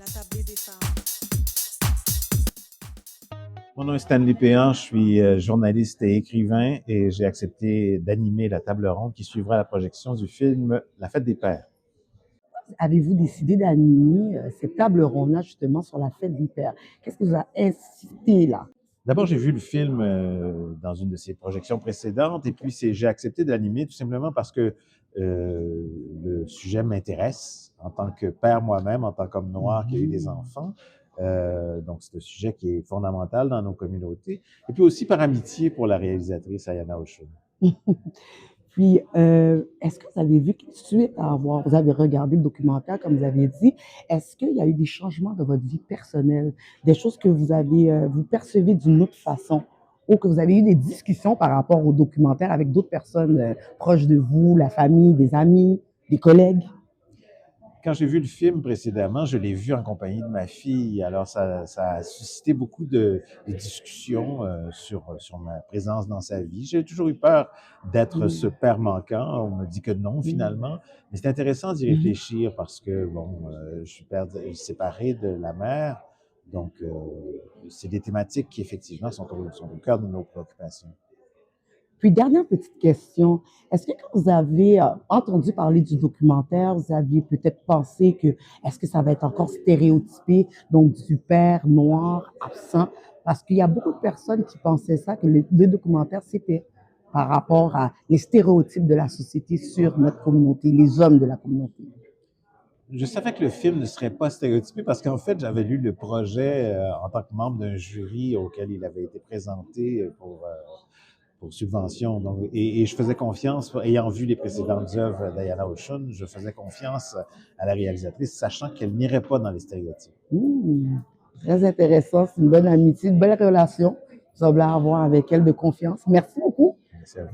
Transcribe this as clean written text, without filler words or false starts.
la tablée des femmes. Mon nom est Stanley Péan, je suis journaliste et écrivain et j'ai accepté d'animer la table ronde qui suivra la projection du film La Fête des Pères. Avez-vous décidé d'animer cette table ronde-là justement sur la fête des pères? Qu'est-ce qui vous a incité là? D'abord, j'ai vu le film dans une de ses projections précédentes et puis j'ai accepté de l'animer tout simplement parce que le sujet m'intéresse en tant que père moi-même, en tant qu'homme noir qui a eu des enfants. Donc, c'est un sujet qui est fondamental dans nos communautés. Et puis aussi par amitié pour la réalisatrice Ayana Oshun. Puis, est-ce que vous avez vu, suite à avoir, vous avez regardé le documentaire, comme vous avez dit, est-ce qu'il y a eu des changements dans votre vie personnelle, des choses que vous avez, vous percevez d'une autre façon, ou que vous avez eu des discussions par rapport au documentaire avec d'autres personnes proches de vous, la famille, des amis, des collègues? Quand j'ai vu le film précédemment, je l'ai vu en compagnie de ma fille. Alors, ça a suscité beaucoup de discussions sur ma présence dans sa vie. J'ai toujours eu peur d'être ce père manquant. On me dit que non, finalement. Mais c'est intéressant d'y réfléchir parce que, bon, je suis père séparé de la mère. Donc, c'est des thématiques qui, effectivement, sont au cœur de nos préoccupations. Puis, dernière petite question, est-ce que quand vous avez entendu parler du documentaire, vous aviez peut-être pensé que est-ce que ça va être encore stéréotypé, donc du père noir absent? Parce qu'il y a beaucoup de personnes qui pensaient ça, que le documentaire, c'était par rapport à les stéréotypes de la société sur notre communauté, les hommes de la communauté. Je savais que le film ne serait pas stéréotypé parce qu'en fait, j'avais lu le projet en tant que membre d'un jury auquel il avait été présenté pour subvention. Donc, et je faisais confiance, ayant vu les précédentes œuvres d'Ayana Oshun, je faisais confiance à la réalisatrice, sachant qu'elle n'irait pas dans les stéréotypes. Très intéressant, c'est une bonne amitié, une belle relation. Vous semblez avoir avec elle de confiance. Merci beaucoup. Merci à vous.